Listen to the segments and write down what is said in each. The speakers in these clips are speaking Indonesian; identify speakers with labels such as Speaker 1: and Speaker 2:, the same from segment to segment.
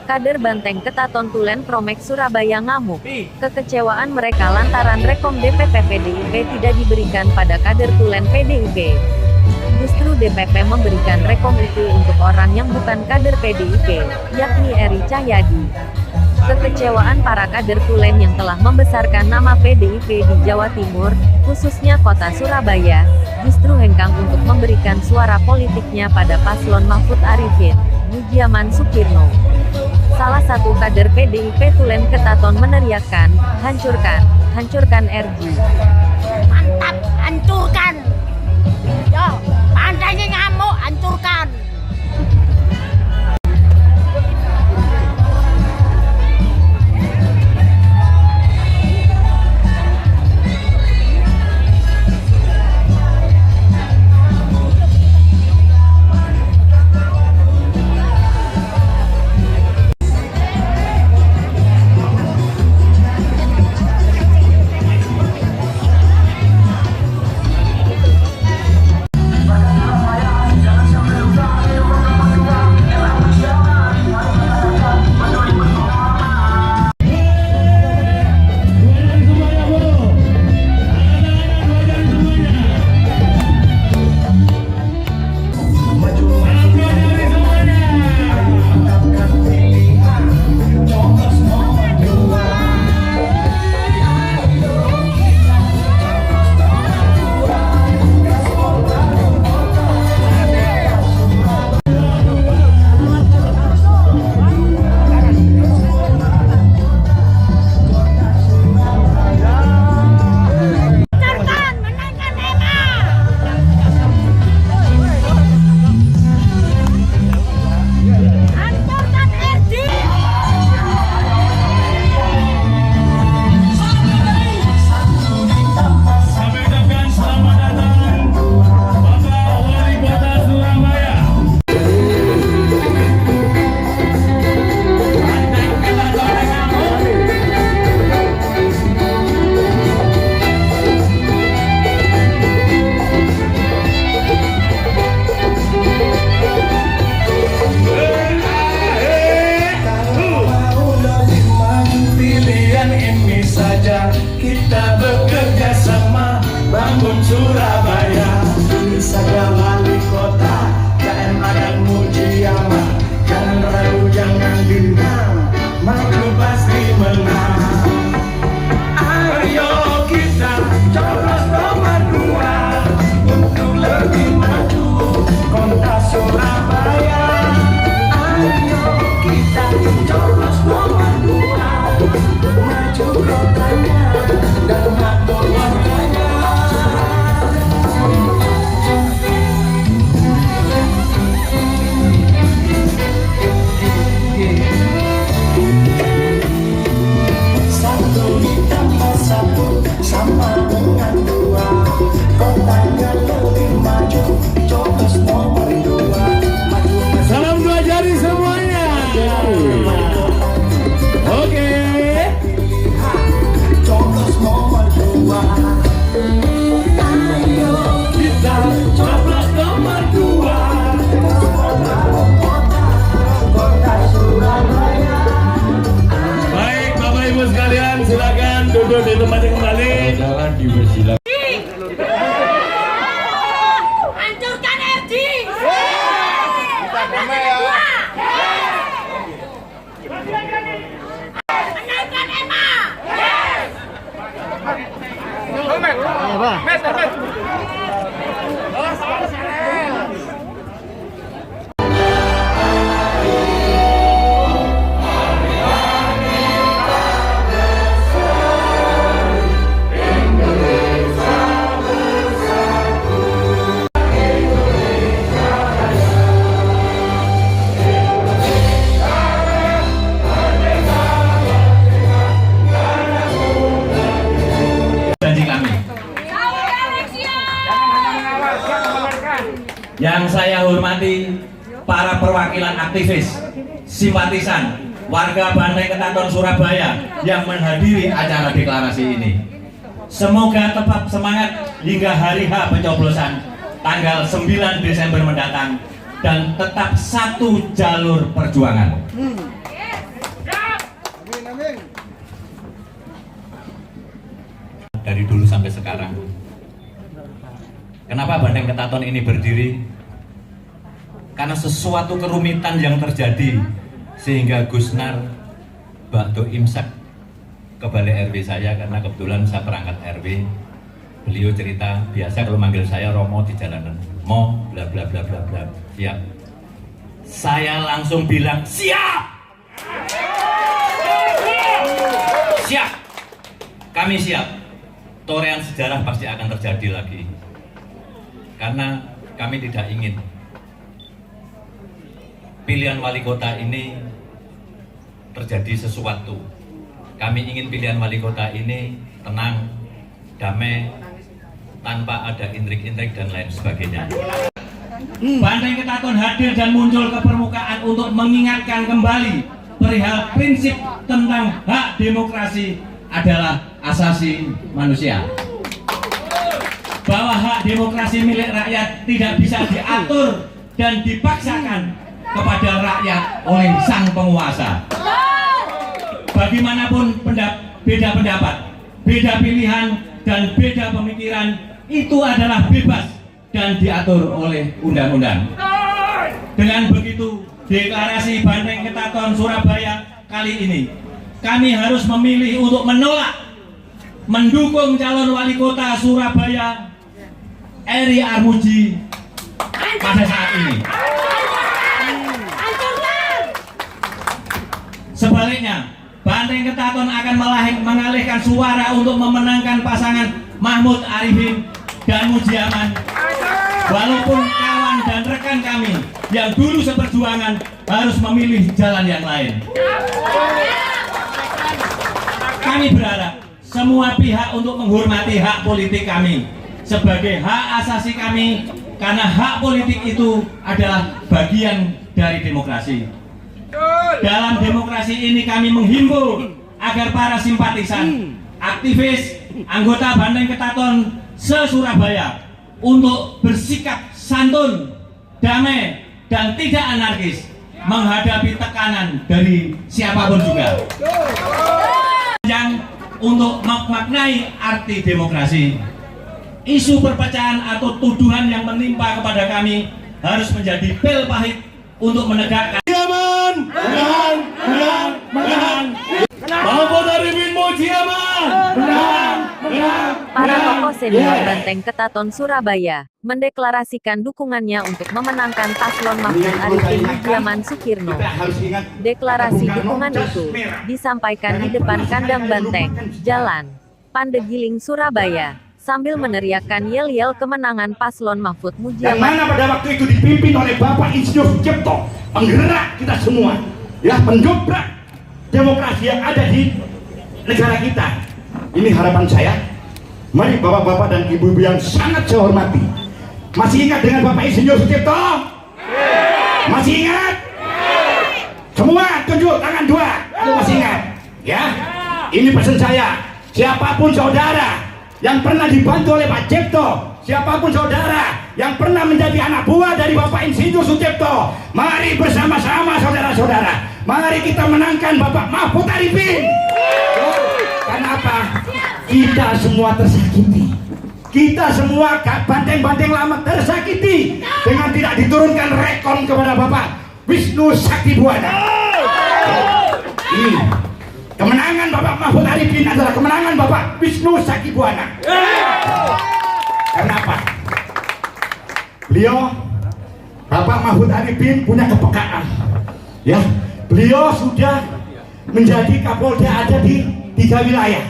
Speaker 1: Kader Banteng Ketaton Tulen Promek Surabaya ngamuk. Kekecewaan mereka lantaran rekom DPP PDIP tidak diberikan pada kader Tulen PDIP. Justru DPP memberikan rekom itu untuk orang yang bukan kader PDIP, yakni Eri Cahyadi. Kekecewaan para kader Tulen yang telah membesarkan nama PDIP di Jawa Timur, khususnya kota Surabaya, justru hengkang untuk memberikan suara politiknya pada paslon Mahfud Arifin, Mujiaman Sukirno. Salah satu kader PDIP Tulen Ketaton meneriakkan, hancurkan, hancurkan RJ.
Speaker 2: Mantap, hancurkan. Yo, pantainya ngamuk, hancurkan.
Speaker 3: Kita bekerja sama bangun Surabaya, bisa wali kota, KMA dan Mujiaman. Jangan ragu, jangan bimbang, maju pasti menang. Ayo kita coblos nomor 2 untuk lebih maju kota Surabaya. Ayo kita coblos nomor 2 maju kotanya dan ngatur warganya. Satu ditambah satu sama dengan 2, kotanya lebih maju, coblos nomor 2. Salam 2 jari semuanya. Oke. Coblos nomor 2. Ayo kita coblos nomor 2. Kota Surabaya. Baik, Bapak Ibu sekalian, silakan duduk di tempatnya kembali. Jangan dipersilakan.
Speaker 2: Hancurkan RJ.
Speaker 3: Kita damai ya.
Speaker 2: Menaikkan Emma.
Speaker 4: Yang saya hormati para perwakilan aktivis, simpatisan, warga Banteng Ketaton Surabaya yang menghadiri acara deklarasi ini. Semoga tetap semangat hingga hari H pencoblosan tanggal 9 Desember mendatang dan tetap satu jalur perjuangan. sampai sekarang. Kenapa Banteng Ketaton ini berdiri? Karena sesuatu kerumitan yang terjadi sehingga Gusnar bakdo imsak ke balik RW saya, karena kebetulan saya perangkat RW. Beliau cerita, biasa kalau manggil saya Romo di jalanan, mau bla bla bla bla bla, siap. Saya langsung bilang siap, siap, kami siap. Torehan sejarah pasti akan terjadi lagi, karena kami tidak ingin pilihan wali kota ini terjadi sesuatu. Kami ingin pilihan wali kota ini tenang, damai, tanpa ada intrik-intrik dan lain sebagainya. Banteng Ketaton hadir dan muncul ke permukaan untuk mengingatkan kembali perihal prinsip tentang hak demokrasi adalah asasi manusia. Bahwa hak demokrasi milik rakyat tidak bisa diatur dan dipaksakan kepada rakyat oleh sang penguasa. Bagaimanapun beda pendapat, beda pilihan, dan beda pemikiran itu adalah bebas dan diatur oleh undang-undang. Dengan begitu, deklarasi Banteng Ketaton Surabaya kali ini, kami harus memilih untuk menolak mendukung calon wali kota Surabaya Eri Armuji pada saat ini. Sebaliknya, Banteng Ketaton akan mengalihkan suara untuk memenangkan pasangan Mahmud Arifin dan Mujiaman. Walaupun kawan dan rekan kami yang dulu seperjuangan harus memilih jalan yang lain. Kami berharap semua pihak untuk menghormati hak politik kami sebagai hak asasi kami, karena hak politik itu adalah bagian dari demokrasi. Dalam demokrasi ini kami menghimbau agar para simpatisan, aktivis, anggota Banteng Ketaton se-Surabaya untuk bersikap santun, damai, dan tidak anarkis menghadapi tekanan dari siapapun juga. Yang untuk memaknai arti demokrasi, isu perpecahan atau tuduhan yang menimpa kepada kami harus menjadi pil pahit untuk menegakkan
Speaker 3: Mahmud Arifin Mujiaman.
Speaker 1: Para tokoh senior Banteng Ketaton Surabaya mendeklarasikan dukungannya untuk memenangkan paslon Mahmud Arifin Mujiaman Sukirno. Deklarasi dukungan itu disampaikan di depan kandang Banteng, Jalan Pandegiling, Surabaya, sambil meneriakkan yel-yel kemenangan paslon Mahfud
Speaker 5: yang
Speaker 1: Mujiaman.
Speaker 5: mana pada waktu itu dipimpin oleh Bapak Insinyur Sucipto, penggerak kita semua, ya, pendobrak demokrasi yang ada di negara kita. Ini harapan saya. Mari bapak-bapak dan ibu-ibu yang sangat saya hormati, masih ingat dengan Bapak Insinyur Sucipto? Masih ingat? Semua tunjuk tangan dua kalau masih ingat, ya. Ini pesan saya, siapapun saudara yang pernah dibantu oleh Pak Cipto, siapapun saudara yang pernah menjadi anak buah dari Bapak Insinyur Sucipto, mari bersama-sama saudara-saudara, mari kita menangkan Bapak Mahfud Arifin. Karena apa? Kita semua tersakiti, kita semua banteng-banteng lama tersakiti dengan tidak diturunkan rekon kepada Bapak Wisnu Sakti Buwana. Ini kemenangan Bapak Mahfud Arifin adalah kemenangan Bapak Wisnu Sakti Buwana. Karena apa? Beliau, Bapak Mahfud Arifin, punya kepekaan, ya. Beliau sudah menjadi Kapolda ada di 3 wilayah,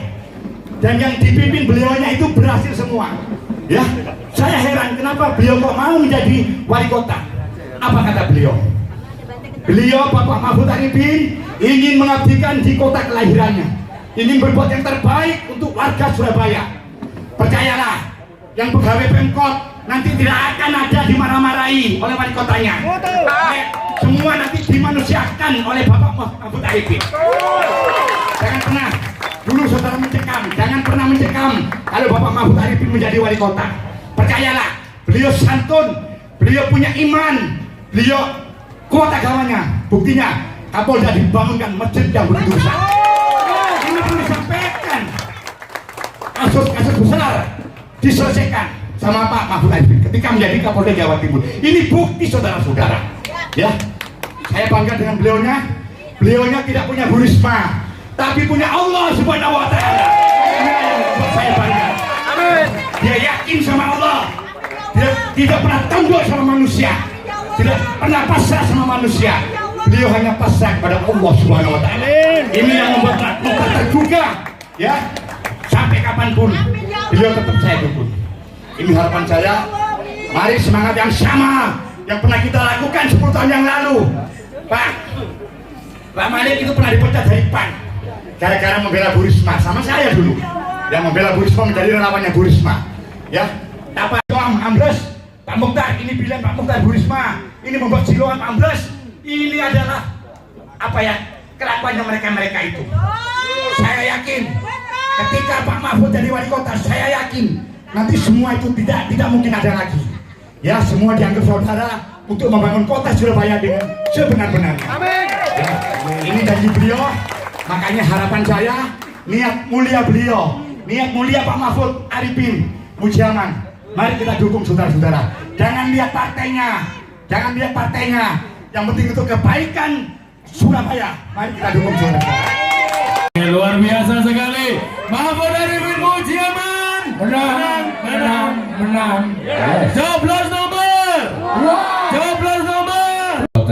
Speaker 5: dan yang dipimpin beliaunya itu berhasil semua, ya. Saya heran kenapa beliau kok mau menjadi wali kota. Apa kata beliau? Beliau, Bapak Mahfud Arifin, ingin mengabdikan di kota kelahirannya, ingin berbuat yang terbaik untuk warga Surabaya. Percayalah, yang pegawai Pemkot nanti tidak akan ada dimarah-marahi oleh wali kotanya. Semua nanti dimanusiakan oleh Bapak Mahfud Arifin. Jangan pernah dulu saudara mencekam, jangan pernah mencekam kalau Bapak Mahfud Arifin menjadi wali kota. Percayalah, beliau santun, beliau punya iman, beliau kuat agamanya. Buktinya Kapolda dibangunkan masjid yang begitu besar. Ini perlu disampaikan. kasus-kasus besar diselesaikan sama Pak Mahfud Arifin ketika menjadi Kapolda Jawa Timur. Ini bukti saudara-saudara. Ya, saya bangga dengan beliaunya. Beliaunya tidak punya Bu Risma, tapi punya Allah Subhanahu Wa Taala. Ini yang membuat saya bangga. Dia yakin sama Allah. Dia tidak pernah tunduk sama manusia. Tidak pernah pasrah sama manusia. Beliau hanya pasrah kepada Allah Subhanahu Wa Taala. Ini yang membuat kita tergugah. Ya, sampai kapanpun beliau tetap saya dukung. Ini harapan saya. Mari semangat yang sama yang pernah kita lakukan 10 tahun yang lalu. Pak Malik itu pernah dipecat dari PAN gara-gara membela Bu Risma, sama saya dulu yang membela Bu Risma menjadi relawannya Bu Risma. Ya, apa Ambles, Pak Mukhtar, ini bilang Pak Mukhtar Bu Risma, ini membuat siloan Pak Ambles. Ini adalah apa ya, kelakuannya mereka itu. Saya yakin ketika Pak Mahfud jadi wali kota, saya yakin nanti semua itu tidak mungkin ada lagi. Ya, semua dianggap saudara untuk membangun kota Surabaya dengan sebenar-benarnya. Ya, ini janji beliau, makanya harapan saya, niat mulia beliau, niat mulia Pak Mahfud Arifin Mujiaman, mari kita dukung saudara-saudara. Jangan lihat partainya, yang penting itu kebaikan Surabaya. Mari kita dukung saudara-saudara.
Speaker 3: Luar biasa sekali. Mahfud Arifin Mujiaman. Menang. Coblos nomor.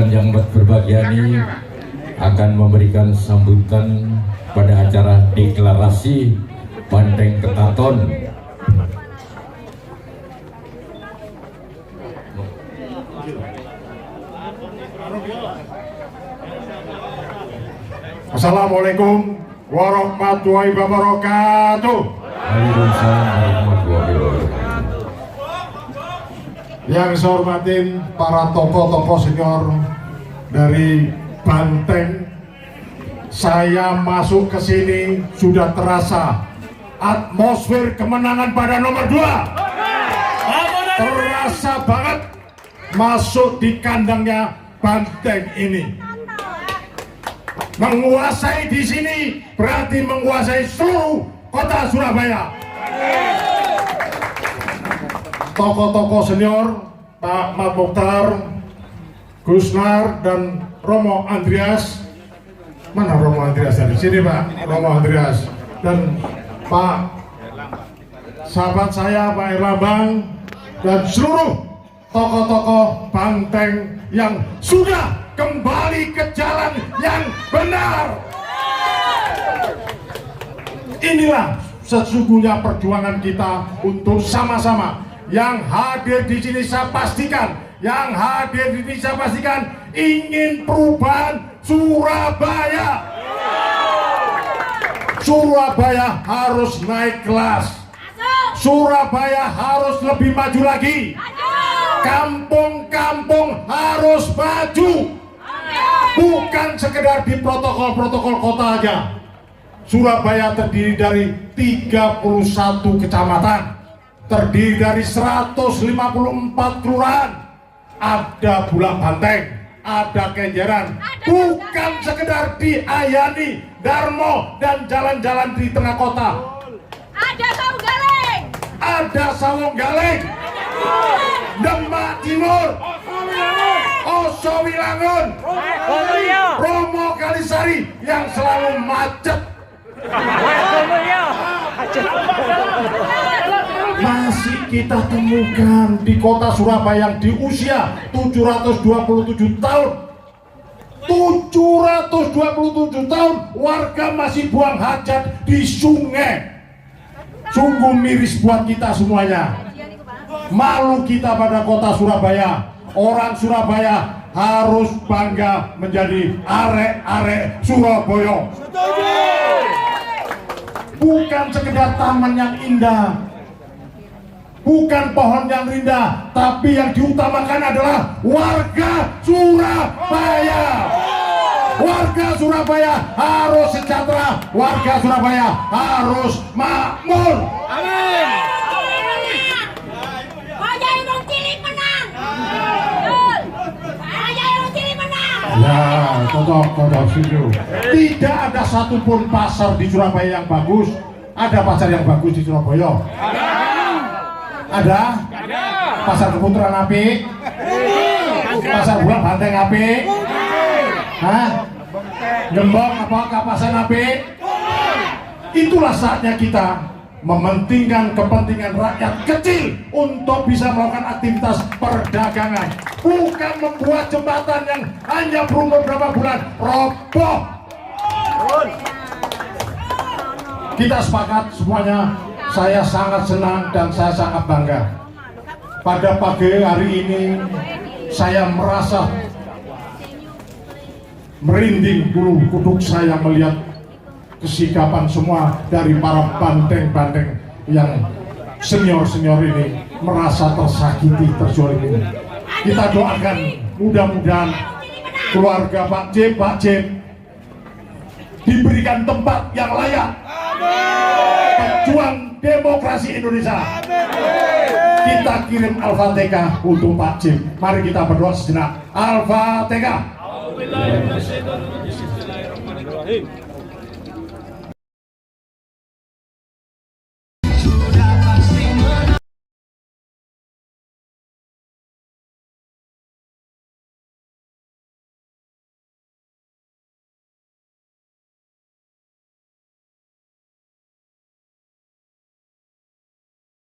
Speaker 6: Yang berbahagia ini akan memberikan sambutan pada acara deklarasi Banteng Ketaton.
Speaker 7: Assalamualaikum warahmatullahi wabarakatuh.
Speaker 6: Waalaikumsalam warahmatullahi wabarakatuh.
Speaker 7: Yang saya hormatin para tokoh-tokoh senior dari Banteng, saya masuk ke sini sudah terasa atmosfer kemenangan pada nomor 2. Terasa banget masuk di kandangnya Banteng ini. Menguasai di sini berarti menguasai seluruh kota Surabaya. Tokoh-tokoh senior Pak Mat Mukhtar, Gusnar dan Romo Andreas. Mana Romo Andreas dari sini Pak? Romo Andreas dan Pak sahabat saya Pak Erlambang dan seluruh tokoh-tokoh Banteng yang sudah kembali ke jalan yang benar. Inilah sesungguhnya perjuangan kita untuk sama-sama. Yang hadir di sini saya pastikan, ingin perubahan Surabaya. Surabaya harus naik kelas. Surabaya harus lebih maju lagi. Kampung-kampung harus maju. Bukan sekedar di protokol-protokol kota aja. Surabaya terdiri dari 31 kecamatan. Terdiri dari 154 kelurahan. Ada Bulak Banteng, ada Kenjeran. Bukan sekedar di Ayani, Darmo, dan jalan-jalan di tengah kota. Ada Sawonggaling, Demak Timur, Oso Wilangun, Romo Kalisari yang selalu macet. Masih kita temukan di kota Surabaya yang di usia 727 tahun. 727 tahun warga masih buang hajat di sungai. Sungguh miris buat kita semuanya. Malu kita pada kota Surabaya. Orang Surabaya harus bangga menjadi arek-arek Surabaya. Bukan sekedar taman yang indah, bukan pohon yang indah, tapi yang diutamakan adalah warga Surabaya. Warga Surabaya harus sejahtera, warga Surabaya harus makmur.
Speaker 2: Amin. Raja Irung Cili menang. Raja Irung Cili menang.
Speaker 7: Ya, cocok setuju. Tidak ada satupun pasar di Surabaya yang bagus, Ada pasar yang bagus di Surabaya? Ada? Pasar Keputaran apik? Pasar Bulan Banteng apik? Hah? Gembong apa Kapasan apik? Itulah saatnya kita mementingkan kepentingan rakyat kecil untuk bisa melakukan aktivitas perdagangan, bukan membuat jembatan yang hanya berumur beberapa bulan roboh. Kita sepakat semuanya. Saya sangat senang dan saya sangat bangga. Pada pagi hari ini saya merasa merinding bulu kuduk saya melihat kesikapan semua dari para banteng-banteng yang senior-senior ini merasa tersakiti, terzolimi. Kita doakan mudah-mudahan keluarga Pak Jim diberikan tempat yang layak. Pejuang demokrasi Indonesia. Kita kirim Al-Fatihah untuk Pak Jim. Mari kita berdoa sejenak. Al-Fatihah.